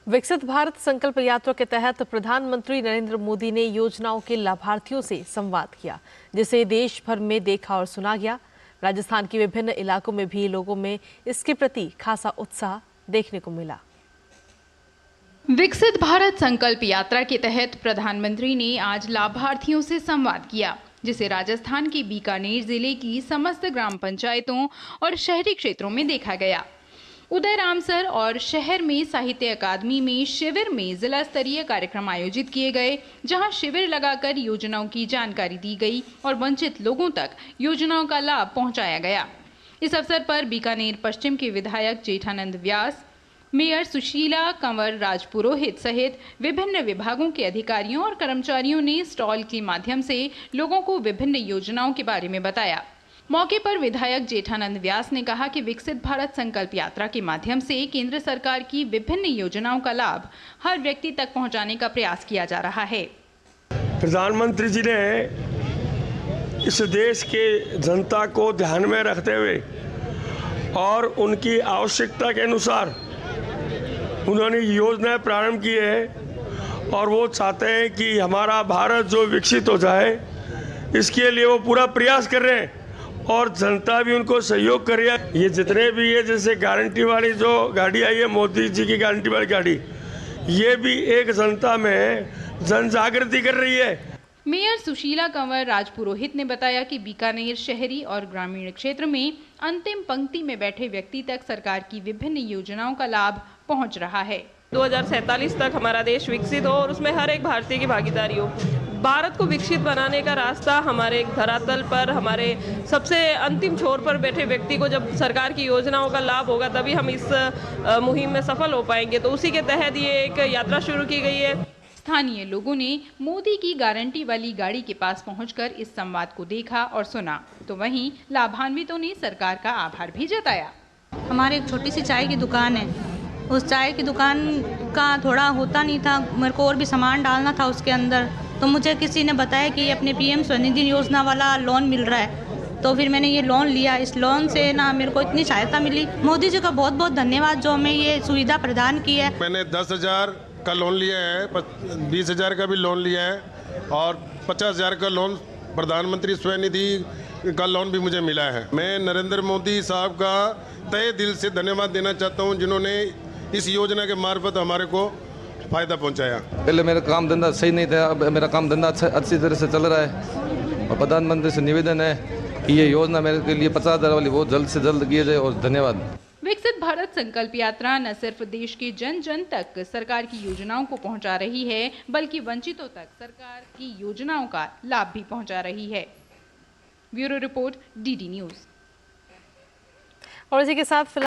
विकसित भारत संकल्प यात्रा के तहत प्रधानमंत्री नरेंद्र मोदी ने योजनाओं के लाभार्थियों से संवाद किया, जिसे देश भर में देखा और सुना गया। राजस्थान के विभिन्न इलाकों में भी लोगों में इसके प्रति खासा उत्साह देखने को मिला। विकसित भारत संकल्प यात्रा के तहत प्रधानमंत्री ने आज लाभार्थियों से संवाद किया, जिसे राजस्थान के बीकानेर जिले की समस्त ग्राम पंचायतों और शहरी क्षेत्रों में देखा गया। उदय रामसर और शहर में साहित्य अकादमी में शिविर में जिला स्तरीय कार्यक्रम आयोजित किए गए, जहां शिविर लगाकर योजनाओं की जानकारी दी गई और वंचित लोगों तक योजनाओं का लाभ पहुंचाया गया। इस अवसर पर बीकानेर पश्चिम के विधायक जेठानंद व्यास, मेयर सुशीला कंवर राजपुरोहित सहित विभिन्न विभागों के अधिकारियों और कर्मचारियों ने स्टॉल के माध्यम से लोगों को विभिन्न योजनाओं के बारे में बताया। मौके पर विधायक जेठानंद व्यास ने कहा कि विकसित भारत संकल्प यात्रा के माध्यम से केंद्र सरकार की विभिन्न योजनाओं का लाभ हर व्यक्ति तक पहुंचाने का प्रयास किया जा रहा है। प्रधानमंत्री जी ने इस देश के जनता को ध्यान में रखते हुए और उनकी आवश्यकता के अनुसार उन्होंने योजनाएं प्रारंभ की है और वो चाहते हैं कि हमारा भारत जो विकसित हो जाए, इसके लिए वो पूरा प्रयास कर रहे हैं और जनता भी उनको सहयोग कर रही है। ये जितने भी है, जैसे गारंटी वाली जो गाड़ी आई है, मोदी जी की गारंटी वाली गाड़ी, ये भी एक जनता में जन जागृति कर रही है। मेयर सुशीला कंवर राजपुरोहित ने बताया कि बीकानेर शहरी और ग्रामीण क्षेत्र में अंतिम पंक्ति में बैठे व्यक्ति तक सरकार की विभिन्न योजनाओं का लाभ पहुंच रहा है। 2047 तक हमारा देश विकसित हो और उसमें हर एक भारतीय की भागीदारी हो। भारत को विकसित बनाने का रास्ता हमारे धरातल पर, हमारे सबसे अंतिम छोर पर बैठे व्यक्ति को जब सरकार की योजनाओं का लाभ होगा, तभी हम इस मुहिम में सफल हो पाएंगे। तो उसी के तहत ये एक यात्रा शुरू की गई है। स्थानीय लोगों ने मोदी की गारंटी वाली गाड़ी के पास पहुंचकर इस संवाद को देखा और सुना, तो वहीं लाभान्वितों ने सरकार का आभार भी जताया। हमारे एक छोटी सी चाय की दुकान है, उस चाय की दुकान का थोड़ा होता नहीं था, मेरे को और भी सामान डालना था उसके अंदर, तो मुझे किसी ने बताया कि अपने पीएम स्वनिधि योजना वाला लोन मिल रहा है, तो फिर मैंने ये लोन लिया। इस लोन से ना मेरे को इतनी सहायता मिली। मोदी जी का बहुत बहुत धन्यवाद जो हमें ये सुविधा प्रदान की है। मैंने 10,000 का लोन लिया है, 20,000 का भी लोन लिया है और 50,000 का लोन प्रधानमंत्री स्वनिधि का लोन भी मुझे मिला है। मैं नरेंद्र मोदी साहब का तहे दिल से धन्यवाद देना चाहता हूं, जिन्होंने इस योजना के मार्फत हमारे को फायदा पहुंचाया। पहले मेरा काम धंधा सही नहीं था, अब मेरा काम धंधा अच्छी तरह से चल रहा है और प्रधानमंत्री से निवेदन है कि ये योजना मेरे के लिए 50,000 वाली बहुत जल्द से जल्द किए जाए और धन्यवाद। विकसित भारत संकल्प यात्रा न सिर्फ देश के जन जन तक सरकार की योजनाओं को पहुंचा रही है, बल्कि वंचितों तक सरकार की योजनाओं का लाभ भी पहुंचा रही है। Bureau report, DD news. और इसी के साथ